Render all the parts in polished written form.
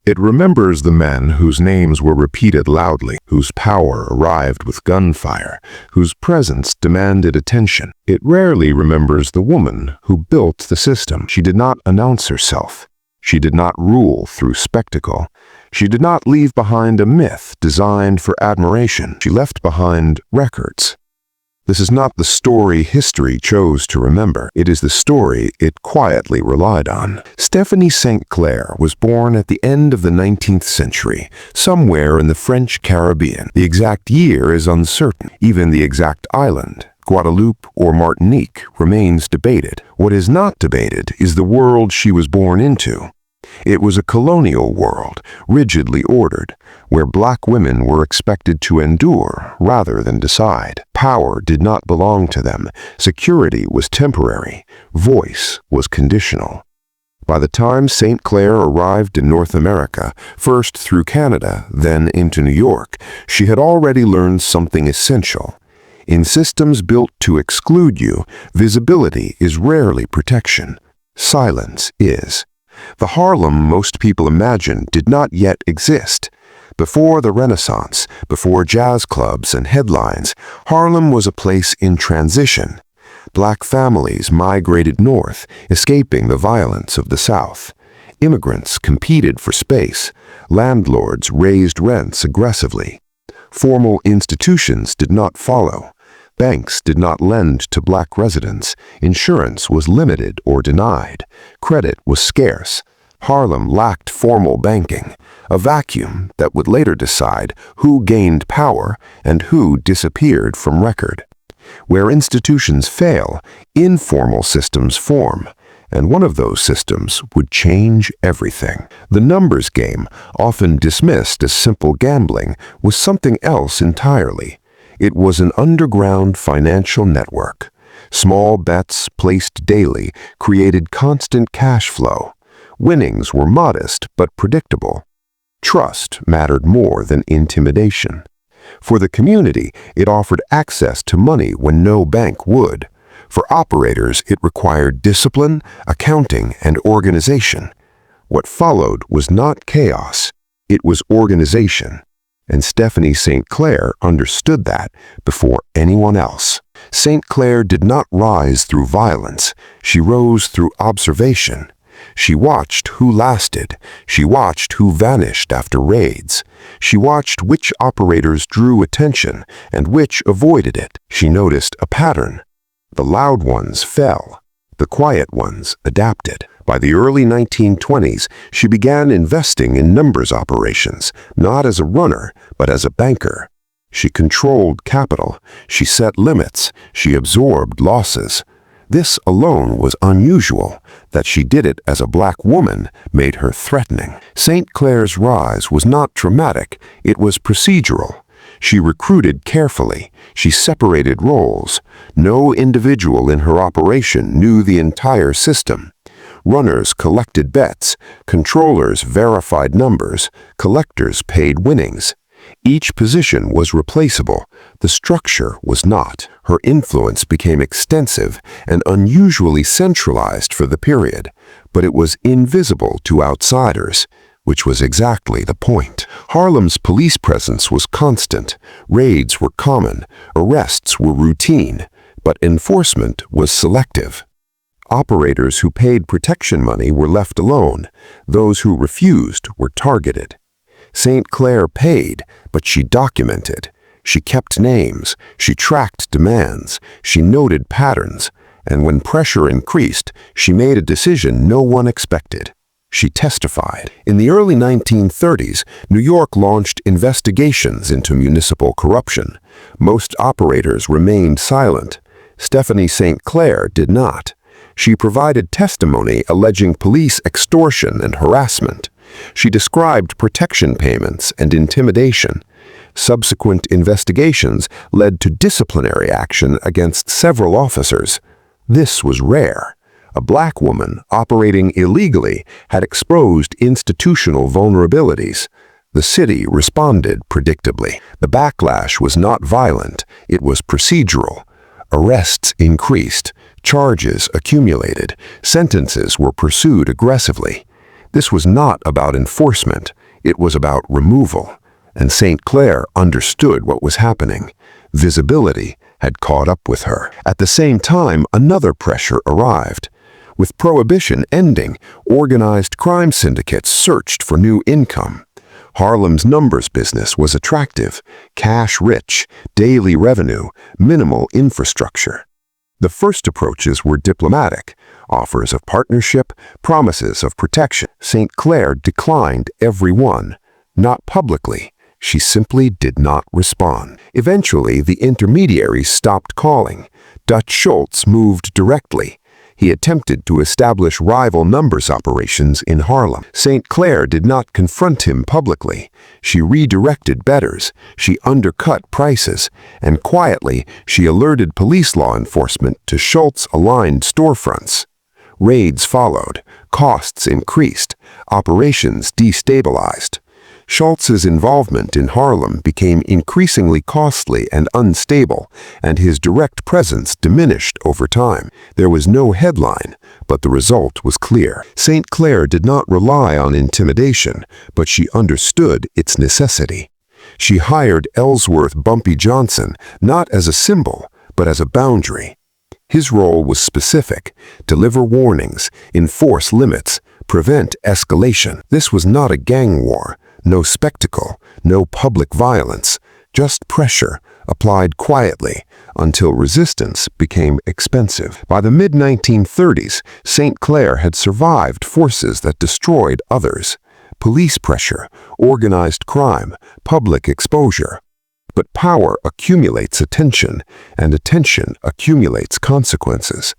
It remembers the men whose names were repeated loudly, whose power arrived with gunfire, whose presence demanded attention. It rarely remembers the woman who built the system. She did not announce herself. She did not rule through spectacle. She did not leave behind a myth designed for admiration. She left behind records. This is not the story history chose to remember. It is the story it quietly relied on. Stephanie St. Clair was born at the end of the 19th century, somewhere in the French Caribbean. The exact year is uncertain. Even the exact island, Guadeloupe or Martinique, remains debated. What is not debated is the world she was born into. It was a colonial world, rigidly ordered, where black women were expected to endure rather than decide. Power did not belong to them. Security was temporary. Voice was conditional. By the time St. Clair arrived in North America, first through Canada, then into New York, she had already learned something essential. In systems built to exclude you, visibility is rarely protection. Silence is. The Harlem most people imagine did not yet exist. Before the Renaissance, before jazz clubs and headlines, Harlem was a place in transition. Black families migrated north, escaping the violence of the South. Immigrants competed for space. Landlords raised rents aggressively. Formal institutions did not follow. Banks did not lend to black residents. Insurance was limited or denied. Credit was scarce. Harlem lacked formal banking, a vacuum that would later decide who gained power and who disappeared from record. Where institutions fail, informal systems form, and one of those systems would change everything. The numbers game, often dismissed as simple gambling, was something else entirely. It was an underground financial network. Small bets placed daily created constant cash flow. Winnings were modest but predictable. Trust mattered more than intimidation. For the community, it offered access to money when no bank would. For operators, it required discipline, accounting, and organization. What followed was not chaos. It was organization. And Stephanie St. Clair understood that before anyone else. St. Clair did not rise through violence. She rose through observation. She watched who lasted. She watched who vanished after raids. She watched which operators drew attention and which avoided it. She noticed a pattern. The loud ones fell. The quiet ones adapted. By the early 1920s, she began investing in numbers operations, not as a runner, but as a banker. She controlled capital. She set limits. She absorbed losses. This alone was unusual. That she did it as a black woman made her threatening. St. Clair's rise was not dramatic. It was procedural. She recruited carefully. She separated roles. No individual in her operation knew the entire system. Runners collected bets, controllers verified numbers, collectors paid winnings. Each position was replaceable. The structure was not. Her influence became extensive and unusually centralized for the period, but it was invisible to outsiders, which was exactly the point. Harlem's police presence was constant. Raids were common. Arrests were routine, but enforcement was selective. Operators who paid protection money were left alone. Those who refused were targeted. St. Clair paid, but she documented. She kept names. She tracked demands. She noted patterns. And when pressure increased, she made a decision no one expected. She testified. In the early 1930s, New York launched investigations into municipal corruption. Most operators remained silent. Stephanie St. Clair did not. She provided testimony alleging police extortion and harassment. She described protection payments and intimidation. Subsequent investigations led to disciplinary action against several officers. This was rare. A black woman operating illegally had exposed institutional vulnerabilities. The city responded predictably. The backlash was not violent, it was procedural. Arrests increased. Charges accumulated. Sentences were pursued aggressively. This was not about enforcement, it was about removal. And St. Clair understood what was happening. Visibility had caught up with her. At the same time, another pressure arrived. With prohibition ending, organized crime syndicates searched for new income. Harlem's numbers business was attractive, cash-rich, daily revenue, minimal infrastructure. The first approaches were diplomatic, offers of partnership, promises of protection. St. Clair declined every one, not publicly. She simply did not respond. Eventually, the intermediaries stopped calling. Dutch Schultz moved directly. He attempted to establish rival numbers operations in Harlem. St. Clair did not confront him publicly. She redirected bettors, she undercut prices, and quietly she alerted police law enforcement to Schultz-aligned storefronts. Raids followed, costs increased, operations destabilized. Schultz's involvement in Harlem became increasingly costly and unstable, and his direct presence diminished over time. There was no headline, but the result was clear. St. Clair did not rely on intimidation, but she understood its necessity. She hired Ellsworth Bumpy Johnson not as a symbol, but as a boundary. His role was specific: deliver warnings, enforce limits, prevent escalation. This was not a gang war. No spectacle, no public violence, just pressure, applied quietly, until resistance became expensive. By the mid-1930s, St. Clair had survived forces that destroyed others: police pressure, organized crime, public exposure. But power accumulates attention, and attention accumulates consequences.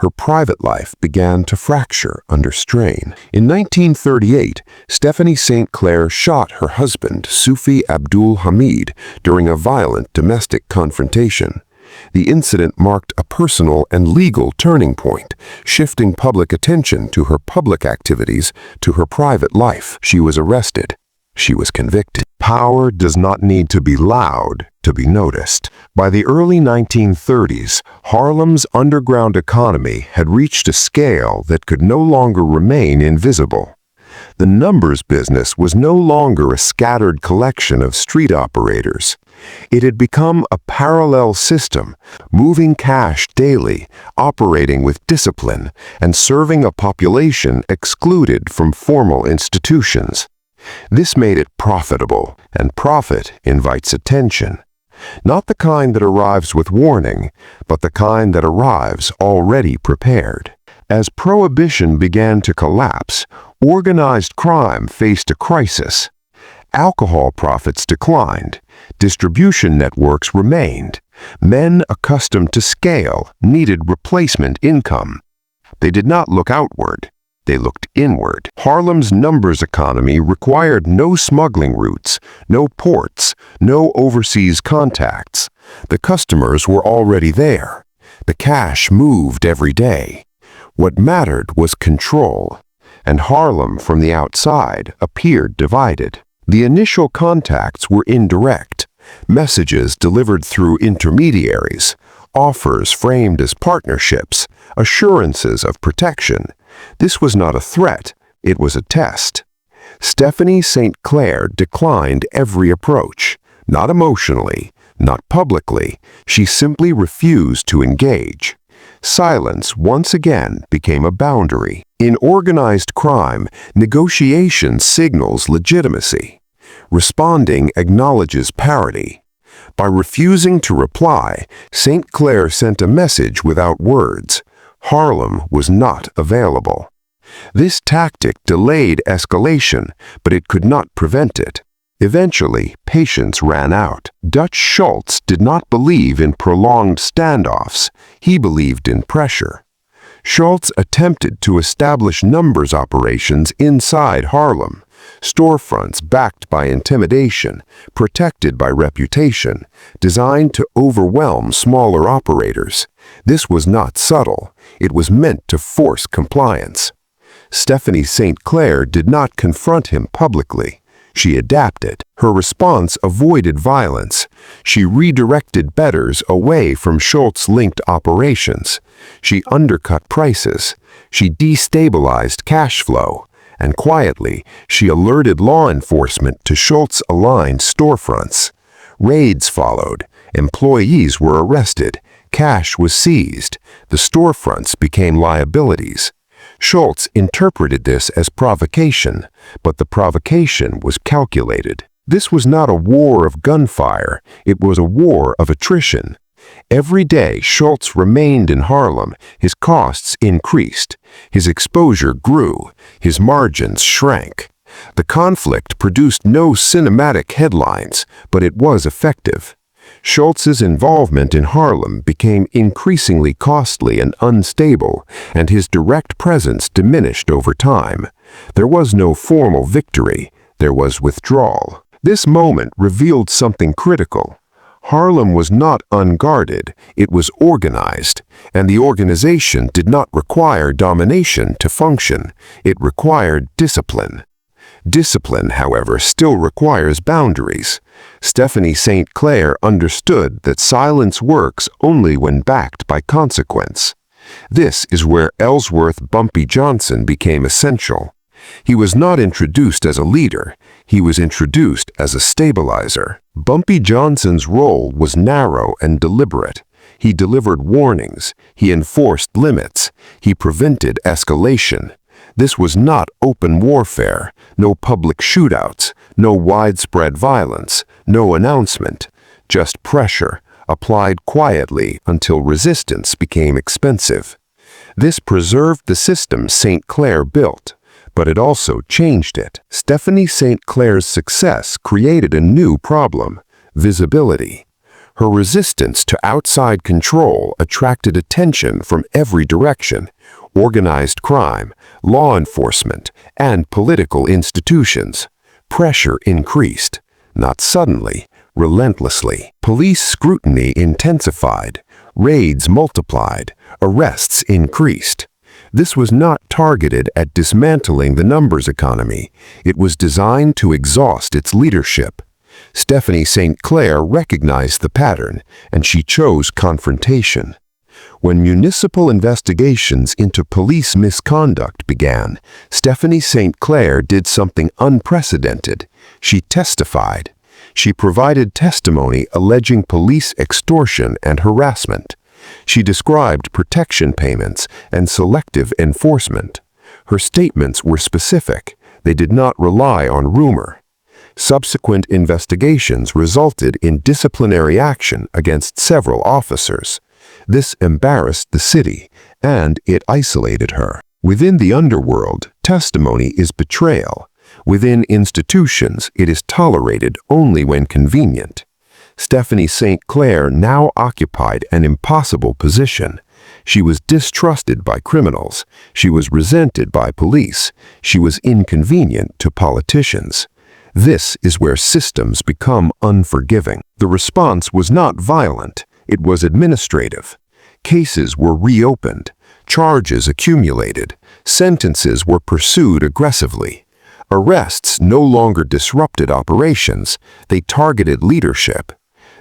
Her private life began to fracture under strain. In 1938, Stephanie St. Clair shot her husband, Sufi Abdul Hamid, during a violent domestic confrontation. The incident marked a personal and legal turning point, shifting public attention to her public activities to her private life. She was arrested. She was convicted. Power does not need to be loud to be noticed. By the early 1930s, Harlem's underground economy had reached a scale that could no longer remain invisible. The numbers business was no longer a scattered collection of street operators. It had become a parallel system, moving cash daily, operating with discipline, and serving a population excluded from formal institutions. This made it profitable, and profit invites attention. Not the kind that arrives with warning, but the kind that arrives already prepared. As prohibition began to collapse, organized crime faced a crisis. Alcohol profits declined. Distribution networks remained. Men accustomed to scale needed replacement income. They did not look outward. They looked inward. Harlem's numbers economy required no smuggling routes, no ports, no overseas contacts. The customers were already there. The cash moved every day. What mattered was control, and Harlem from the outside appeared divided. The initial contacts were indirect, messages delivered through intermediaries, offers framed as partnerships, assurances of protection. This was not a threat, it was a test. Stephanie St. Clair declined every approach, not emotionally, not publicly. She simply refused to engage. Silence once again became a boundary. In organized crime, negotiation signals legitimacy. Responding acknowledges parity. By refusing to reply, St. Clair sent a message without words. Harlem was not available. This tactic delayed escalation, but it could not prevent it. Eventually, patience ran out. Dutch Schultz did not believe in prolonged standoffs. He believed in pressure. Schultz attempted to establish numbers operations inside Harlem, storefronts backed by intimidation, protected by reputation, designed to overwhelm smaller operators. This was not subtle. It was meant to force compliance. Stephanie St. Clair did not confront him publicly. She adapted. Her response avoided violence. She redirected bettors away from Schultz-linked operations. She undercut prices. She destabilized cash flow. and quietly, she alerted law enforcement to Schultz-aligned storefronts. Raids followed. Employees were arrested. Cash was seized. The storefronts became liabilities. Schultz interpreted this as provocation, but the provocation was calculated. This was not a war of gunfire, it was a war of attrition. Every day Schultz remained in Harlem, his costs increased, his exposure grew, his margins shrank. The conflict produced no cinematic headlines, but it was effective. Schultz's involvement in Harlem became increasingly costly and unstable, and his direct presence diminished over time. There was no formal victory, there was withdrawal. This moment revealed something critical. Harlem was not unguarded, it was organized, and the organization did not require domination to function, it required discipline. Discipline, however, still requires boundaries. Stephanie St. Clair understood that silence works only when backed by consequence. This is where Ellsworth Bumpy Johnson became essential. He was not introduced as a leader, he was introduced as a stabilizer. Bumpy Johnson's role was narrow and deliberate. He delivered warnings, he enforced limits, he prevented escalation. This was not open warfare, no public shootouts, no widespread violence, no announcement, just pressure, applied quietly until resistance became expensive. This preserved the system St. Clair built, but it also changed it. Stephanie St. Clair's success created a new problem: visibility. Her resistance to outside control attracted attention from every direction: organized crime, law enforcement, and political institutions. Pressure increased, not suddenly, relentlessly. Police scrutiny intensified, raids multiplied, arrests increased. This was not targeted at dismantling the numbers economy. It was designed to exhaust its leadership. Stephanie St. Clair recognized the pattern, and she chose confrontation. When municipal investigations into police misconduct began, Stephanie St. Clair did something unprecedented. She testified. She provided testimony alleging police extortion and harassment. She described protection payments and selective enforcement. Her statements were specific. They did not rely on rumor. Subsequent investigations resulted in disciplinary action against several officers. This embarrassed the city, and it isolated her. Within the underworld, testimony is betrayal. Within institutions, it is tolerated only when convenient. Stephanie St. Clair now occupied an impossible position. She was distrusted by criminals. She was resented by police. She was inconvenient to politicians. This is where systems become unforgiving. The response was not violent. It was administrative. Cases were reopened. Charges accumulated. Sentences were pursued aggressively. Arrests no longer disrupted operations. They targeted leadership.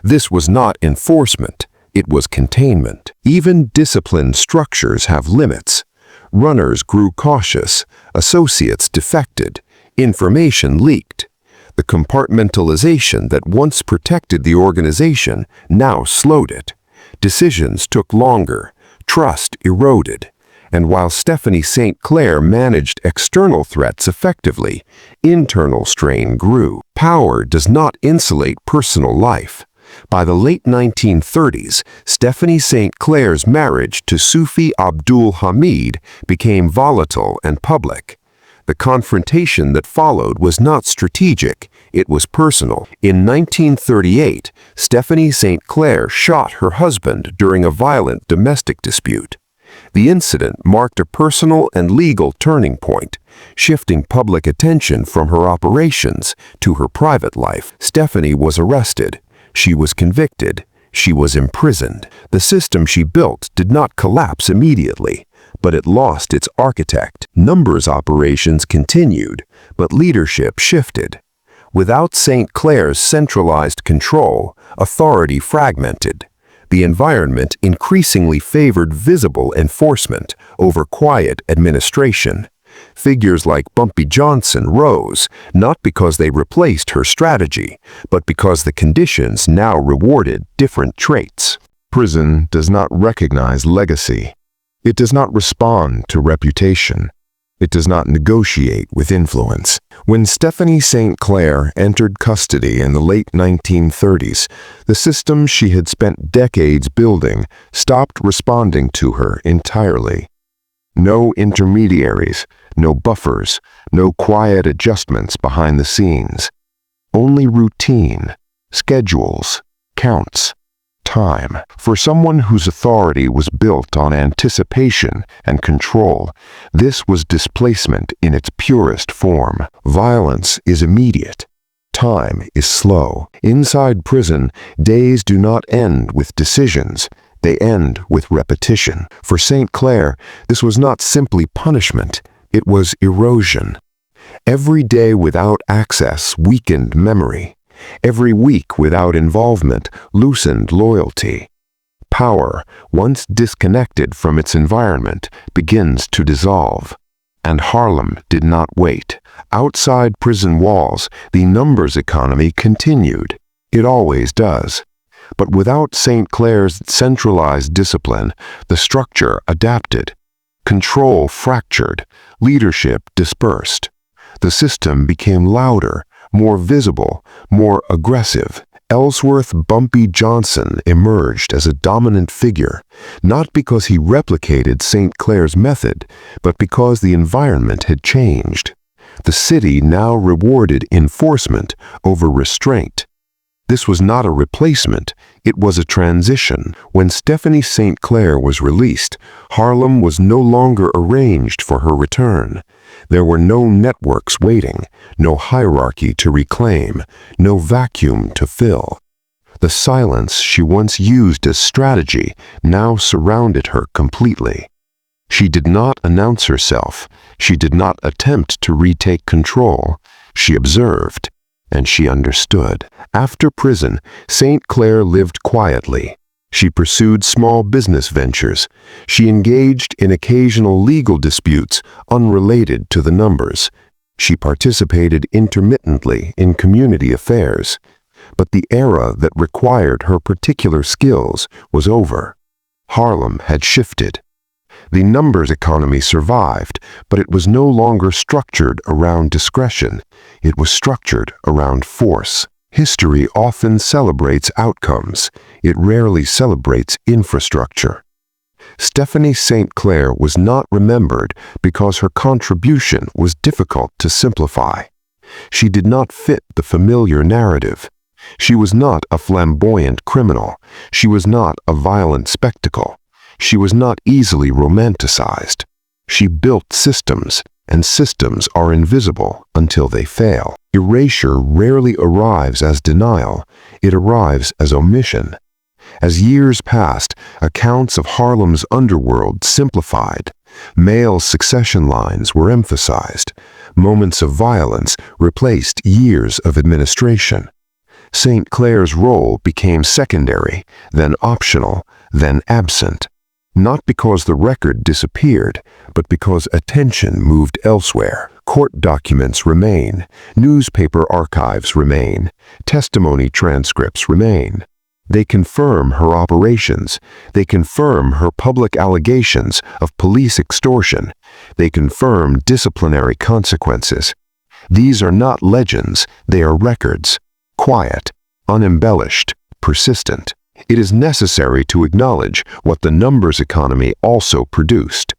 This was not enforcement. It was containment. Even disciplined structures have limits. Runners grew cautious. Associates defected. Information leaked. The compartmentalization that once protected the organization now slowed it. Decisions took longer. Trust eroded. And while Stephanie St. Clair managed external threats effectively, internal strain grew. Power does not insulate personal life. By the late 1930s, Stephanie St. Clair's marriage to Sufi Abdul Hamid became volatile and public. The confrontation that followed was not strategic, it was personal. In 1938, Stephanie St. Clair shot her husband during a violent domestic dispute. The incident marked a personal and legal turning point, shifting public attention from her operations to her private life. Stephanie was arrested. She was convicted. She was imprisoned. The system she built did not collapse immediately, but it lost its architect. Numbers operations continued, but leadership shifted. Without St. Clair's centralized control, authority fragmented. The environment increasingly favored visible enforcement over quiet administration. Figures like Bumpy Johnson rose, not because they replaced her strategy, but because the conditions now rewarded different traits. Prison does not recognize legacy. It does not respond to reputation. It does not negotiate with influence. When Stephanie St. Clair entered custody in the late 1930s, the system she had spent decades building stopped responding to her entirely. No intermediaries, no buffers, no quiet adjustments behind the scenes. Only routine, schedules, counts, time. For someone whose authority was built on anticipation and control, this was displacement in its purest form. Violence is immediate. Time is slow. Inside prison, days do not end with decisions. They end with repetition. For St. Clair, this was not simply punishment. It was erosion. Every day without access weakened memory. Every week without involvement loosened loyalty. Power, once disconnected from its environment, begins to dissolve. And Harlem did not wait. Outside prison walls, the numbers economy continued. It always does. But without St. Clair's centralized discipline, the structure adapted. Control fractured. Leadership dispersed. The system became louder, more visible, more aggressive. Ellsworth Bumpy Johnson emerged as a dominant figure, not because he replicated St. Clair's method, but because the environment had changed. The city now rewarded enforcement over restraint. This was not a replacement, it was a transition. When Stephanie St. Clair was released, Harlem was no longer arranged for her return. There were no networks waiting, no hierarchy to reclaim, no vacuum to fill. The silence she once used as strategy now surrounded her completely. She did not announce herself. She did not attempt to retake control. She observed, and she understood. After prison, St. Clair lived quietly. She pursued small business ventures. She engaged in occasional legal disputes unrelated to the numbers. She participated intermittently in community affairs. But the era that required her particular skills was over. Harlem had shifted. The numbers economy survived, but it was no longer structured around discretion. It was structured around force. History often celebrates outcomes. It rarely celebrates infrastructure. Stephanie St. Clair was not remembered because her contribution was difficult to simplify. She did not fit the familiar narrative. She was not a flamboyant criminal. She was not a violent spectacle. She was not easily romanticized. She built systems, and systems are invisible until they fail. Erasure rarely arrives as denial. It arrives as omission. As years passed, accounts of Harlem's underworld simplified. Male succession lines were emphasized. Moments of violence replaced years of administration. St. Clair's role became secondary, then optional, then absent. Not because the record disappeared, but because attention moved elsewhere. Court documents remain, newspaper archives remain, testimony transcripts remain. They confirm her operations. They confirm her public allegations of police extortion. They confirm disciplinary consequences. These are not legends, they are records. Quiet, unembellished, persistent. It is necessary to acknowledge what the numbers economy also produced.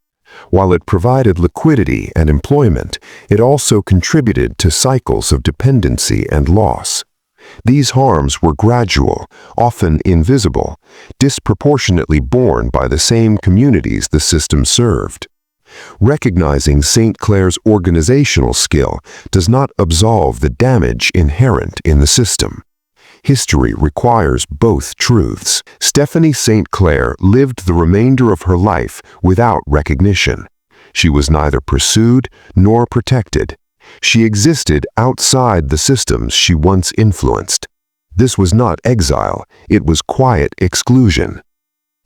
While it provided liquidity and employment, it also contributed to cycles of dependency and loss. These harms were gradual, often invisible, disproportionately borne by the same communities the system served. Recognizing St. Clair's organizational skill does not absolve the damage inherent in the system. History requires both truths. Stephanie St. Clair lived the remainder of her life without recognition. She was neither pursued nor protected. She existed outside the systems she once influenced. This was not exile, it was quiet exclusion.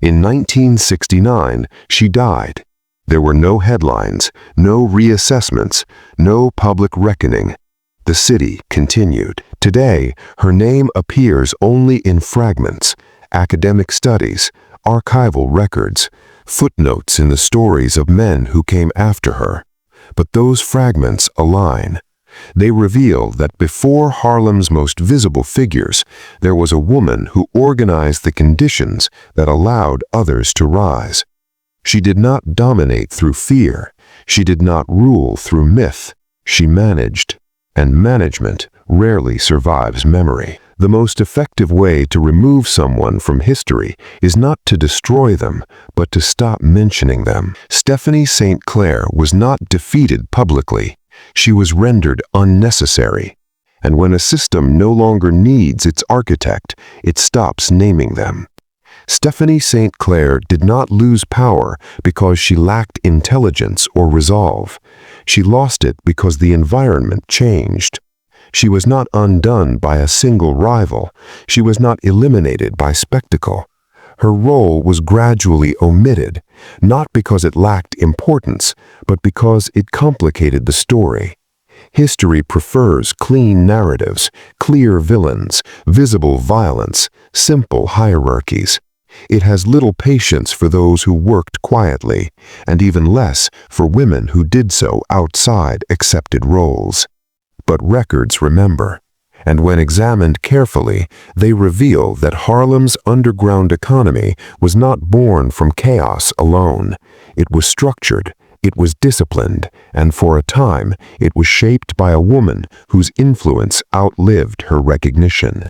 In 1969, she died. There were no headlines, no reassessments, no public reckoning. The city continued. Today, her name appears only in fragments, academic studies, archival records, footnotes in the stories of men who came after her. But those fragments align. They reveal that before Harlem's most visible figures, there was a woman who organized the conditions that allowed others to rise. She did not dominate through fear. She did not rule through myth. She managed. And management rarely survives memory. The most effective way to remove someone from history is not to destroy them, but to stop mentioning them. Stephanie St. Clair was not defeated publicly. She was rendered unnecessary. And when a system no longer needs its architect, it stops naming them. Stephanie St. Clair did not lose power because she lacked intelligence or resolve. She lost it because the environment changed. She was not undone by a single rival. She was not eliminated by spectacle. Her role was gradually omitted, not because it lacked importance, but because it complicated the story. History prefers clean narratives, clear villains, visible violence, simple hierarchies. It has little patience for those who worked quietly, and even less for women who did so outside accepted roles. But records remember, and when examined carefully, they reveal that Harlem's underground economy was not born from chaos alone. It was structured, it was disciplined, and for a time, it was shaped by a woman whose influence outlived her recognition.